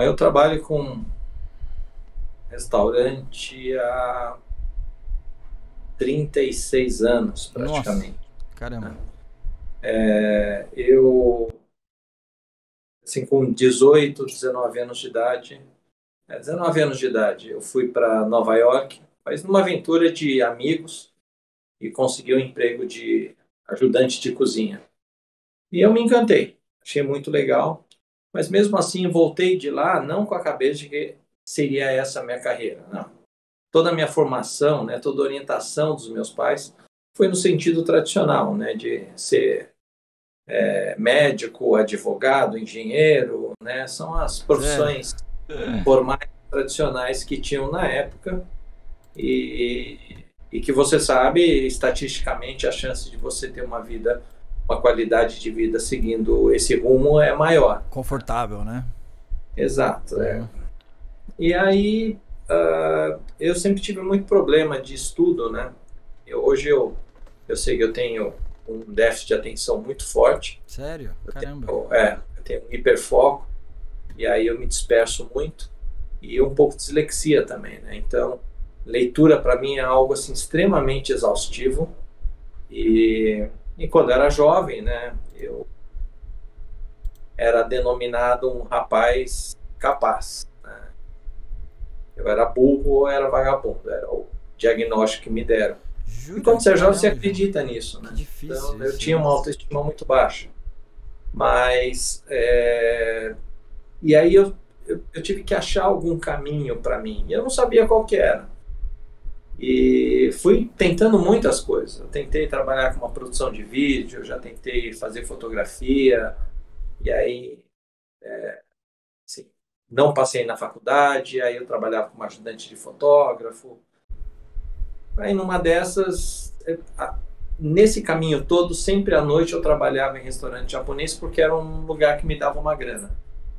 eu trabalho com restaurante há 36 anos, Nossa, praticamente, caramba. né? Eu, assim, com 18, 19 anos de idade, 19 anos de idade, eu fui para Nova York, mas numa aventura de amigos e consegui um emprego de ajudante de cozinha. E eu me encantei, achei muito legal, mas mesmo assim voltei de lá não com a cabeça de que seria essa a minha carreira, não. Toda a minha formação, né, toda a orientação dos meus pais foi no sentido tradicional, né, de ser médico, advogado, engenheiro, né, são as Sério? profissões formais tradicionais que tinham na época e que você sabe, estatisticamente, a chance de você ter uma vida, uma qualidade de vida seguindo esse rumo é maior. Confortável, né? Exato. Uhum. E aí, eu sempre tive muito problema de estudo, né? Eu sei que eu tenho um déficit de atenção muito forte, Sério? Caramba. eu tenho um hiperfoco, e aí eu me disperso muito, e um pouco de dislexia também, né? Então, leitura para mim é algo assim extremamente exaustivo, e quando eu era jovem, né, eu era denominado um rapaz capaz, né? Eu era burro ou era vagabundo, era o diagnóstico que me deram. E Jura? quando você é jovem, você Caramba, João. acredita nisso, Que né? difícil Então, eu isso, tinha né? uma autoestima muito baixa. Mas, e aí eu tive que achar algum caminho para mim. E eu não sabia qual que era. E fui tentando muitas coisas. Eu tentei trabalhar com uma produção de vídeo, já tentei fazer fotografia, e aí, assim, não passei na faculdade, aí eu trabalhava como ajudante de fotógrafo. Aí numa dessas, nesse caminho todo, sempre à noite eu trabalhava em restaurante japonês porque era um lugar que me dava uma grana,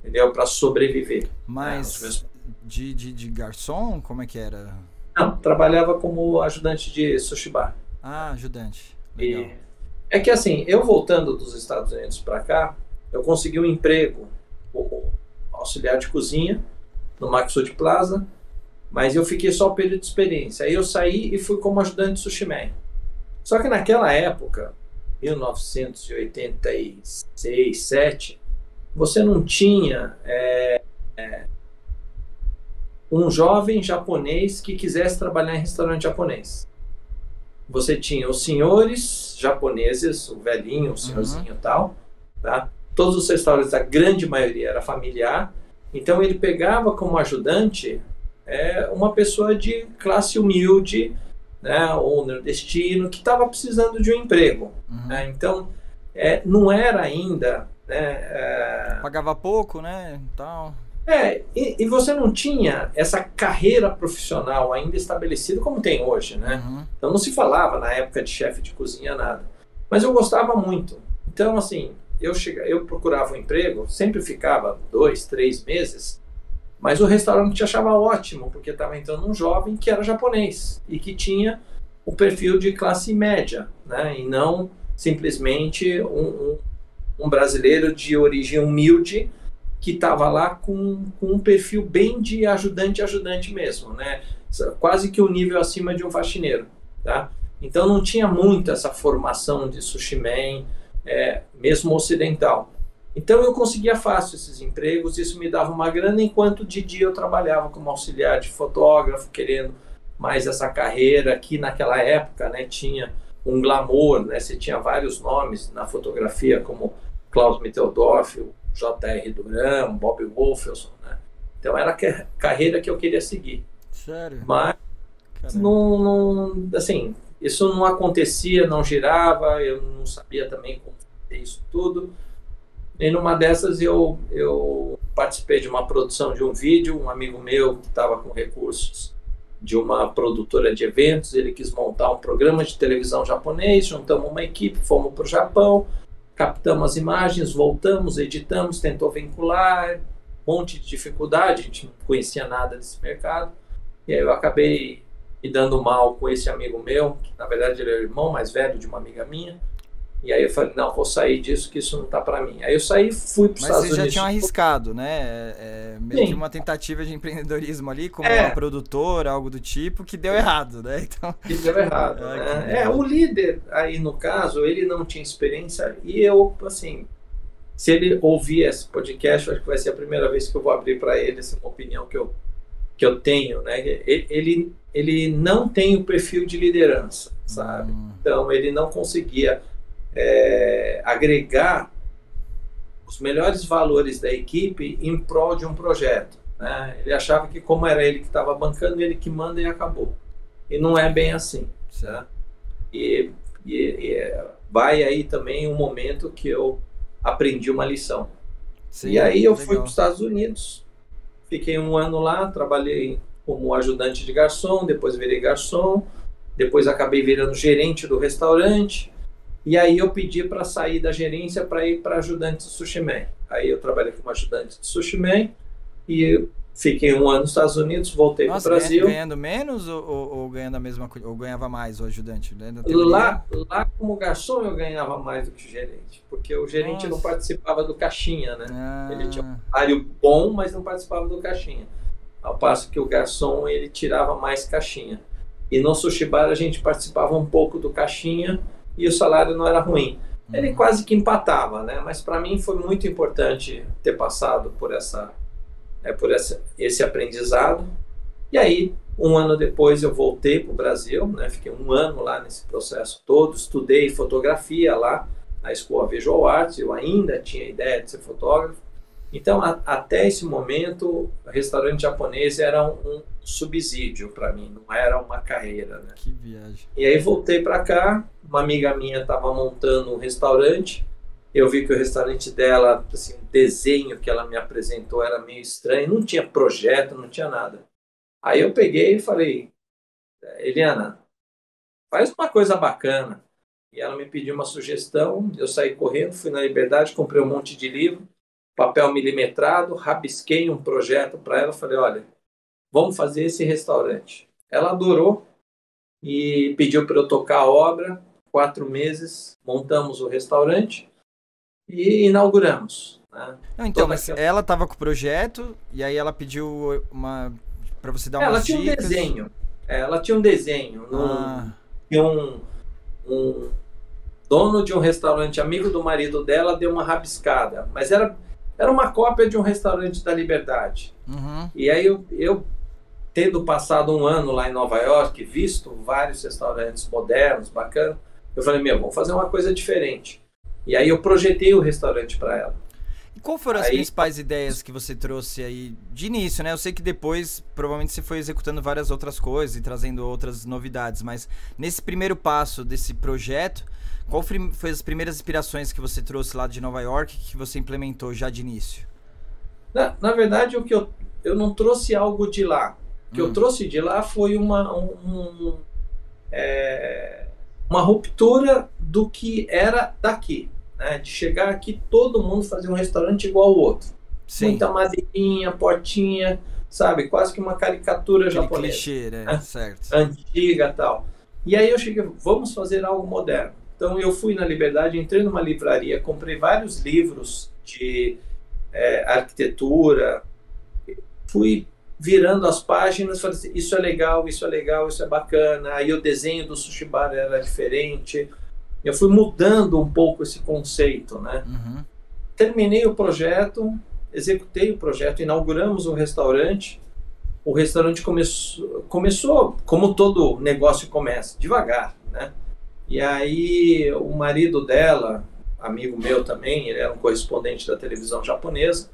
entendeu? Para sobreviver, né? Os Mas meus... de garçom, como é que era? Não, trabalhava como ajudante de sushi bar. Ah, ajudante. E Legal. é que assim, eu voltando dos Estados Unidos para cá, eu consegui um emprego como auxiliar de cozinha no Maxud Plaza, mas eu fiquei só o período de experiência. Aí eu saí e fui como ajudante de sushi man. Só que naquela época, 1986, 7, você não tinha um jovem japonês que quisesse trabalhar em restaurante japonês. Você tinha os senhores japoneses, o velhinho, o Uhum. senhorzinho e tal, tá? Todos os restaurantes, a grande maioria era familiar, então ele pegava como ajudante uma pessoa de classe humilde, né, ou nordestino, que estava precisando de um emprego, Uhum. né? Então, não era ainda, né, Pagava pouco, né? Tal. e você não tinha essa carreira profissional ainda estabelecida como tem hoje, né? Uhum. Então não se falava na época de chefe de cozinha nada. Mas eu gostava muito. Então, assim, eu procurava um emprego, sempre ficava 2, 3 meses, mas o restaurante achava ótimo, porque estava entrando um jovem que era japonês e que tinha o perfil de classe média, né? E não simplesmente um brasileiro de origem humilde que estava lá com um perfil bem de ajudante mesmo, né? Quase que um nível acima de um faxineiro, tá? Então não tinha muito essa formação de sushi man, mesmo ocidental. Então eu conseguia fácil esses empregos, isso me dava uma grana, enquanto de dia eu trabalhava como auxiliar de fotógrafo, querendo mais essa carreira que naquela época, né, tinha um glamour, né? Você tinha vários nomes na fotografia, como Klaus Mitteldorf, o J.R. Duran, Bob Wolfelson, né? Então era a carreira que eu queria seguir. Sério? Mas Caramba. assim, isso não acontecia, não girava, eu não sabia também como fazer isso tudo. E numa dessas eu participei de uma produção de um vídeo, um amigo meu que estava com recursos de uma produtora de eventos, ele quis montar um programa de televisão japonês, juntamos uma equipe, fomos para o Japão, captamos as imagens, voltamos, editamos, tentou vincular, um monte de dificuldade, a gente não conhecia nada desse mercado, e aí eu acabei me dando mal com esse amigo meu, que na verdade ele é o irmão mais velho de uma amiga minha, E aí eu falei, não, vou sair disso, que isso não tá para mim. Aí eu saí, fui para os Mas Estados vocês já Unidos. tinham arriscado, né? Meio que Sim, uma tentativa de empreendedorismo ali, como uma produtora, algo do tipo, que deu errado, né? Então. que deu errado, Ah, que né? viagem. O líder aí no caso, ele não tinha experiência e eu, assim, se ele ouvir esse podcast, eu acho que vai ser a primeira vez que eu vou abrir para ele essa opinião que eu tenho, né? Ele não tem o perfil de liderança, sabe? Então, ele não conseguia agregar os melhores valores da equipe em prol de um projeto, né? Ele achava que como era ele que estava bancando, ele que manda e acabou. E não é bem assim, Certo. né? E, e vai aí também um momento que eu aprendi uma lição. E Sim, aí eu fui legal. para os Estados Unidos, fiquei um ano lá, trabalhei como ajudante de garçom, depois virei garçom, depois acabei virando gerente do restaurante, e aí eu pedi para sair da gerência para ir para ajudante de sushi man. Aí eu trabalhei como ajudante de sushi man e fiquei um ano nos Estados Unidos, voltei para o Nossa, Brasil. ganhando menos ou ganhando a mesma coisa? Ou ganhava mais o ajudante, né? Na teoria? Lá como garçom eu ganhava mais do que o gerente, porque o gerente não Nossa. participava do caixinha, né? Ele tinha um Ah, salário bom, mas não participava do caixinha. Ao passo que o garçom, ele tirava mais caixinha. E no sushi bar a gente participava um pouco do caixinha e o salário não era ruim. Ele quase que empatava, né? Mas para mim foi muito importante ter passado por esse aprendizado. E aí, um ano depois eu voltei para o Brasil, né? Fiquei um ano lá nesse processo todo, estudei fotografia lá na Escola Visual Arts, eu ainda tinha ideia de ser fotógrafo. Então, até esse momento, o restaurante japonês era um subsídio para mim, não era uma carreira, né? que viagem. E aí voltei para cá, uma amiga minha estava montando um restaurante, eu vi que o restaurante dela, assim, o desenho que ela me apresentou era meio estranho, não tinha projeto, não tinha nada. Aí eu peguei e falei, Eliana, faz uma coisa bacana. E ela me pediu uma sugestão, eu saí correndo, fui na Liberdade, comprei um monte de livro, papel milimetrado, rabisquei um projeto para ela, falei, olha, vamos fazer esse restaurante. Ela adorou e pediu para eu tocar a obra, 4 meses, montamos o restaurante e inauguramos, né? Não, então, Toda mas aquela... ela tava com o projeto e aí ela pediu pra você dar Ela umas tinha um dicas. desenho, ela tinha um desenho, Ah, tinha um dono de um restaurante, amigo do marido dela, deu uma rabiscada, mas era uma cópia de um restaurante da Liberdade. uhum. E aí eu tendo passado um ano lá em Nova York, visto vários restaurantes modernos, bacanas, eu falei, vamos fazer uma coisa diferente. E aí eu projetei o restaurante para ela. E qual foram as Aí, principais ideias que você trouxe aí de início, né? Eu sei que depois provavelmente você foi executando várias outras coisas e trazendo outras novidades, mas nesse primeiro passo desse projeto, qual foi as primeiras inspirações que você trouxe lá de Nova York que você implementou já de início? na verdade, o que eu não trouxe algo de lá. O que eu trouxe de lá foi uma ruptura do que era daqui, né? De chegar aqui, todo mundo fazia um restaurante igual ao outro. Sim. Muita madeirinha, portinha, sabe? Quase que uma caricatura Aquele japonesa. clichê, né? Né? Certo. Antiga e tal. E aí eu cheguei, vamos fazer algo moderno. Então eu fui na Liberdade, entrei numa livraria, comprei vários livros de arquitetura, fui virando as páginas, falei assim, isso é legal, isso é legal, isso é bacana. Aí o desenho do sushi bar era diferente. Eu fui mudando um pouco esse conceito, né? Uhum. Terminei o projeto, executei o projeto, inauguramos o restaurante. O restaurante começou como todo negócio começa, devagar, né? E aí o marido dela, amigo meu também, ele era um correspondente da televisão japonesa,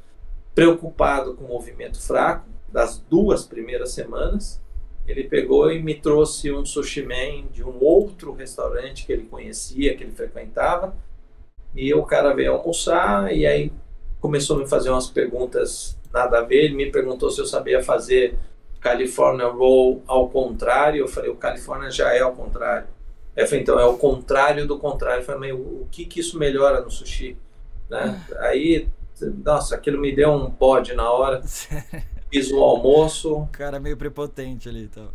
preocupado com o movimento fraco das 2 primeiras semanas, ele pegou e me trouxe um sushi man de um outro restaurante que ele conhecia, que ele frequentava, e o cara veio almoçar e aí começou a me fazer umas perguntas nada a ver. Ele me perguntou se eu sabia fazer California Roll ao contrário. Eu falei, o California já é ao contrário. Eu falei, então é o contrário do contrário. Eu falei, mas o que isso melhora no sushi? Né? Aí, nossa, aquilo me deu um bode na hora. Fiz o almoço. O cara meio prepotente ali, então.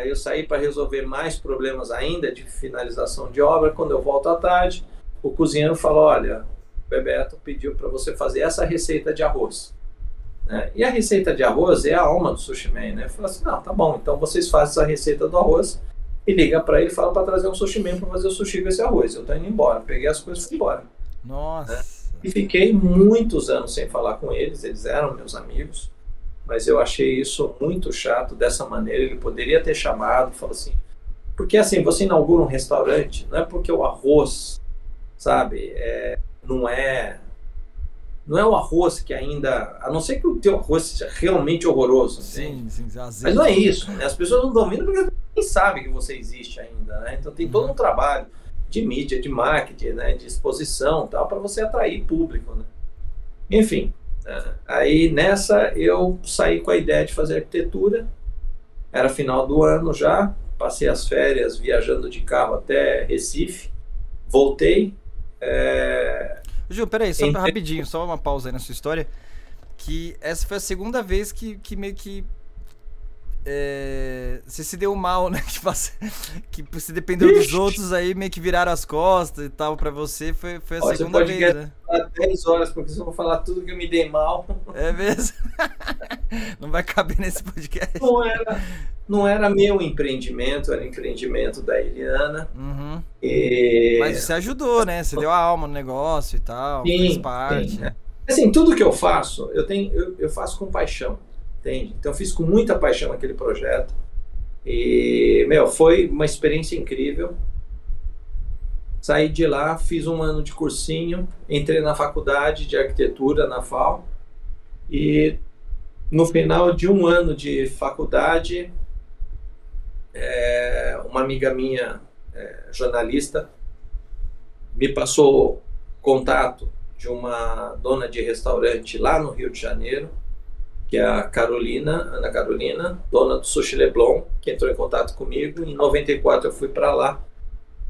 Eu saí para resolver mais problemas ainda de finalização de obra. Quando eu volto à tarde, o cozinheiro falou, olha, o Bebeto pediu para você fazer essa receita de arroz. Né? E a receita de arroz é a alma do Sushi Man, né? Eu falei assim, não, tá bom, então vocês fazem essa receita do arroz e liga para ele e fala para trazer um Sushi Man para fazer o sushi com esse arroz. Eu tô indo embora. Peguei as coisas e fui embora. Nossa. Né? E fiquei muitos anos sem falar com eles, eles eram meus amigos, mas eu achei isso muito chato dessa maneira. Ele poderia ter chamado, falou assim, porque assim, você inaugura um restaurante, não é porque o arroz, sabe, não é o arroz que ainda, a não ser que o teu arroz seja realmente horroroso, sim, mas não é isso, né? As pessoas não estão vindo porque nem sabem que você existe ainda, né? Então tem todo um trabalho de mídia, de marketing, né, de exposição, tal, para você atrair público, né? Enfim, aí nessa eu saí com a ideia de fazer arquitetura. Era final do ano já, passei as férias viajando de carro até Recife, voltei. Ju, peraí, só rapidinho, só uma pausa aí na sua história, que essa foi a segunda vez que meio que você se deu mal, né? Que você dependeu dos outros, aí meio que viraram as costas e tal pra você. Foi a segunda vez, né? 10 horas, porque se eu vou falar tudo que eu me dei mal. É mesmo? Não vai caber nesse podcast. Não era meu empreendimento, era empreendimento da Eliana. Uhum. Mas você ajudou, né? Você deu a alma no negócio e tal, fez parte. Sim, né? Assim, tudo que eu faço, eu faço com paixão. Entende? Então eu fiz com muita paixão aquele projeto e, foi uma experiência incrível. Saí de lá, fiz um ano de cursinho, entrei na faculdade de arquitetura na FAO e no final de um ano de faculdade, uma amiga minha, jornalista, me passou contato de uma dona de restaurante lá no Rio de Janeiro, que é a Ana Carolina, dona do Sushi Leblon, que entrou em contato comigo. Em 94 eu fui para lá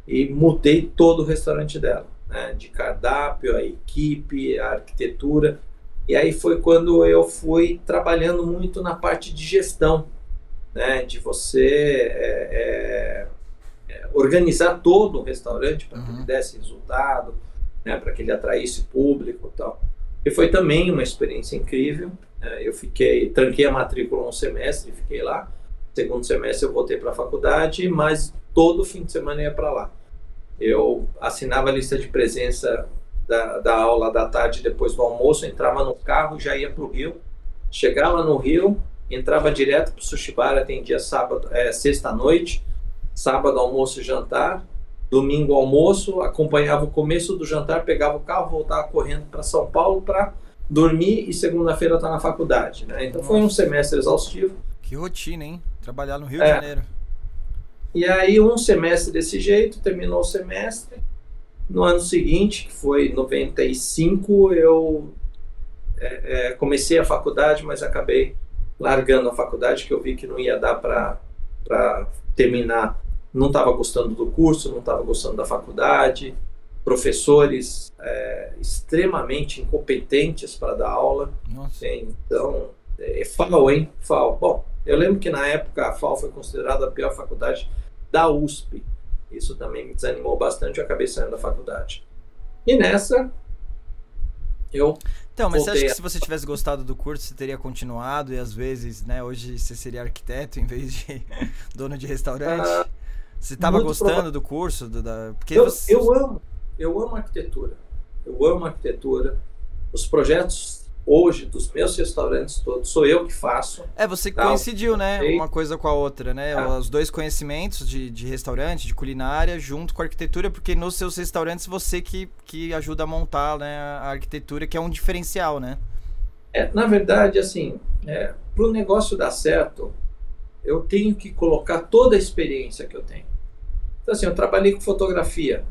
e mudei todo o restaurante dela, né? De cardápio, a equipe, a arquitetura. E aí foi quando eu fui trabalhando muito na parte de gestão, né? De você organizar todo o restaurante para que ele desse resultado, né? Para que ele atraísse público e tal. E foi também uma experiência incrível. Eu tranquei a matrícula um semestre, fiquei lá. Segundo semestre eu voltei para a faculdade, mas todo fim de semana eu ia para lá. Eu assinava a lista de presença da aula da tarde depois do almoço, entrava no carro e já ia para o Rio. Chegava no Rio, entrava direto para o Sushi Bar, atendia sexta à noite, sábado almoço e jantar, domingo almoço, acompanhava o começo do jantar, pegava o carro, voltava correndo para São Paulo para dormir e segunda-feira estar na faculdade, né? Então foi um semestre exaustivo. Que rotina, hein? Trabalhar no Rio de Janeiro. E aí um semestre desse jeito, terminou o semestre. No ano seguinte, que foi 95, eu comecei a faculdade, mas acabei largando a faculdade, que eu vi que não ia dar para terminar. Não estava gostando do curso, não estava gostando da faculdade, professores extremamente incompetentes para dar aula. Nossa. Então, FAO, hein? FAO. Bom, eu lembro que na época a FAO foi considerada a pior faculdade da USP. Isso também me desanimou bastante, eu acabei saindo da faculdade. E nessa, Então, mas você acha que se você tivesse gostado do curso, você teria continuado e às vezes, né, hoje você seria arquiteto em vez de dono de restaurante? Você estava gostando do curso? Porque eu amo arquitetura. Eu amo arquitetura. Os projetos hoje dos meus restaurantes todos sou eu que faço. Você coincidiu, né? Uma coisa com a outra, né? Os dois conhecimentos de restaurante, de culinária, junto com a arquitetura, porque nos seus restaurantes você que ajuda a montar, né, a arquitetura, que é um diferencial, né? Na verdade, assim, para o negócio dar certo, eu tenho que colocar toda a experiência que eu tenho. Então, assim, eu trabalhei com fotografia.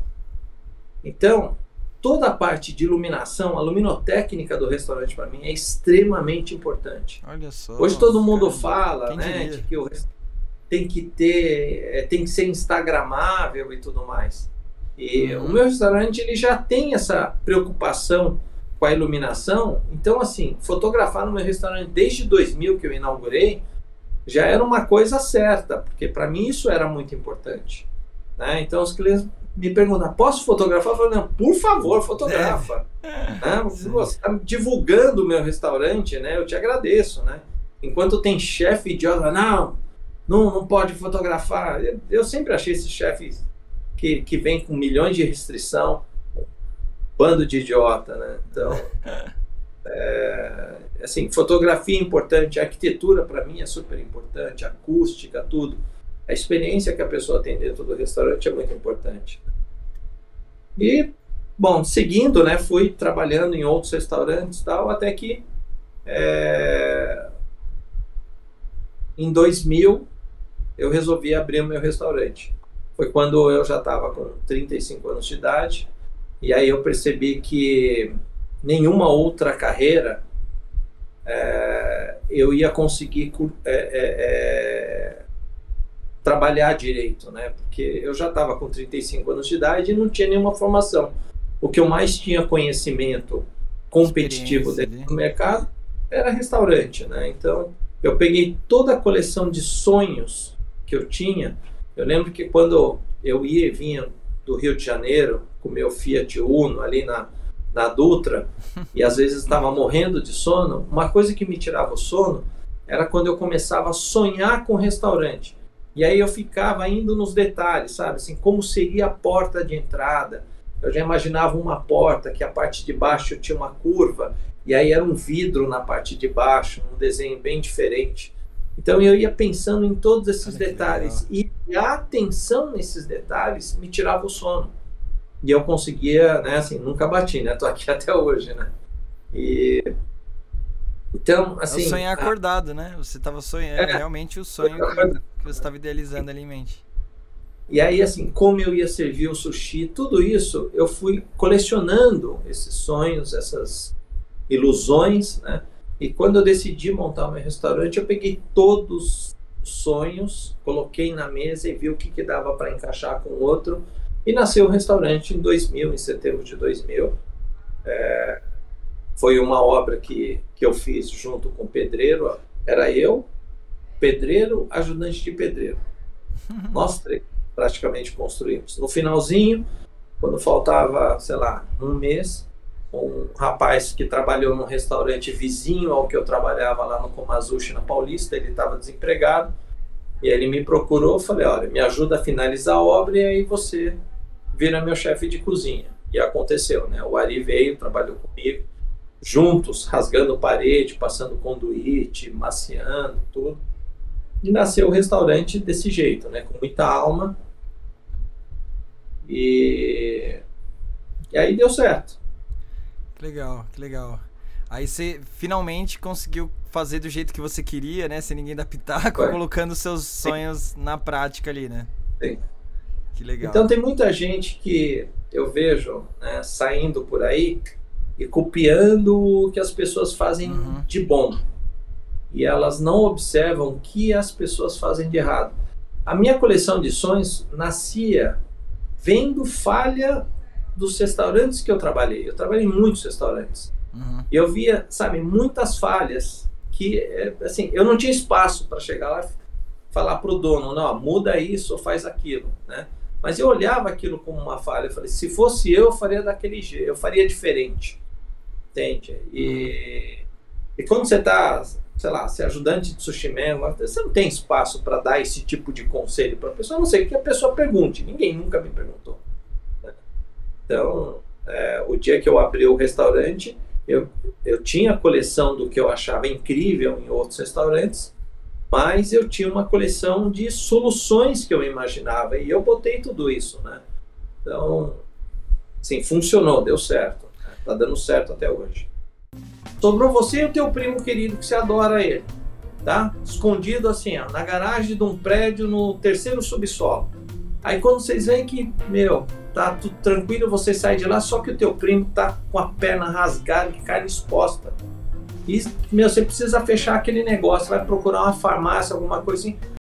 Então, toda a parte de iluminação, a luminotécnica do restaurante para mim é extremamente importante. Olha só. Hoje todo mundo fala, né, de que o tem que ser instagramável e tudo mais. E o meu restaurante ele já tem essa preocupação com a iluminação. Então, assim, fotografar no meu restaurante desde 2000 que eu inaugurei, já era uma coisa certa, porque para mim isso era muito importante, né? Então os clientes me perguntam, posso fotografar? Eu falo, não, por favor, fotografa. Né? Você está divulgando o meu restaurante, né? Eu te agradeço, né? Enquanto tem chefe idiota, não pode fotografar. Eu sempre achei esses chefes que vem com milhões de restrição, bando de idiota, né? Então, assim, fotografia é importante, a arquitetura para mim é super importante, a acústica, tudo. A experiência que a pessoa tem dentro do restaurante é muito importante. E, bom, seguindo, né, fui trabalhando em outros restaurantes e tal, até que em 2000 eu resolvi abrir o meu restaurante. Foi quando eu já estava com 35 anos de idade, e aí eu percebi que nenhuma outra carreira eu ia conseguir trabalhar direito, né? Porque eu já estava com 35 anos de idade e não tinha nenhuma formação. O que eu mais tinha conhecimento competitivo dentro do mercado era restaurante, né? Então, eu peguei toda a coleção de sonhos que eu tinha. Eu lembro que quando eu ia e vinha do Rio de Janeiro com meu Fiat Uno ali na Dutra, e às vezes estava morrendo de sono, uma coisa que me tirava o sono era quando eu começava a sonhar com restaurante. E aí eu ficava indo nos detalhes, sabe? Assim, como seria a porta de entrada. Eu já imaginava uma porta que a parte de baixo tinha uma curva, e aí era um vidro na parte de baixo, um desenho bem diferente. Então eu ia pensando em todos esses detalhes, e a atenção nesses detalhes me tirava o sono. E eu conseguia, né, assim, nunca bati, né? Tô aqui até hoje, né? E então, assim, o sonho é acordado, né? Você estava sonhando, realmente o sonho que você estava idealizando ali em mente. E aí, assim, como eu ia servir o sushi, tudo isso, eu fui colecionando esses sonhos, essas ilusões, né? E quando eu decidi montar o meu restaurante, eu peguei todos os sonhos, coloquei na mesa e vi o que dava para encaixar com o outro. E nasceu o restaurante em 2000, em setembro de 2000. Foi uma obra que eu fiz junto com o pedreiro. Era eu, pedreiro, ajudante de pedreiro. Nós três praticamente construímos. No finalzinho, quando faltava, sei lá, um mês, um rapaz que trabalhou num restaurante vizinho ao que eu trabalhava lá no Komazushi, na Paulista, ele estava desempregado. E aí ele me procurou, eu falei, olha, me ajuda a finalizar a obra e aí você vira meu chefe de cozinha. E aconteceu, né? O Ari veio, trabalhou comigo, juntos, rasgando parede, passando conduíte, maciando, tudo. E nasceu o restaurante desse jeito, né? Com muita alma. E aí deu certo. Que legal, que legal. Aí você finalmente conseguiu fazer do jeito que você queria, né? Sem ninguém dar pitaco, colocando seus sonhos na prática ali, né? Sim. Que legal. Então tem muita gente que eu vejo, né, saindo por aí e copiando o que as pessoas fazem de bom. E elas não observam o que as pessoas fazem de errado. A minha coleção de sonhos nascia vendo falha dos restaurantes que eu trabalhei. Eu trabalhei em muitos restaurantes. E eu via, sabe, muitas falhas que, assim, eu não tinha espaço para chegar lá e falar para o dono, não, muda isso ou faz aquilo, né? Mas eu olhava aquilo como uma falha. Eu falei, se fosse eu faria daquele jeito, eu faria diferente. Entende? E quando você está, sei lá, ser ajudante de sushi man, você não tem espaço para dar esse tipo de conselho para a pessoa, a não ser que a pessoa pergunte. Ninguém nunca me perguntou, né? Então, o dia que eu abri o restaurante, eu tinha a coleção do que eu achava incrível em outros restaurantes, mas eu tinha uma coleção de soluções que eu imaginava, e eu botei tudo isso, né? Então, sim, funcionou, deu certo. Tá dando certo até hoje. Sobrou você e o teu primo querido, que você adora ele, tá? Escondido assim, ó, na garagem de um prédio no 3º subsolo. Aí quando vocês veem que, meu, tá tudo tranquilo, você sai de lá, só que o teu primo tá com a perna rasgada, de carne exposta. E, meu, você precisa fechar aquele negócio, vai procurar uma farmácia, alguma coisa assim.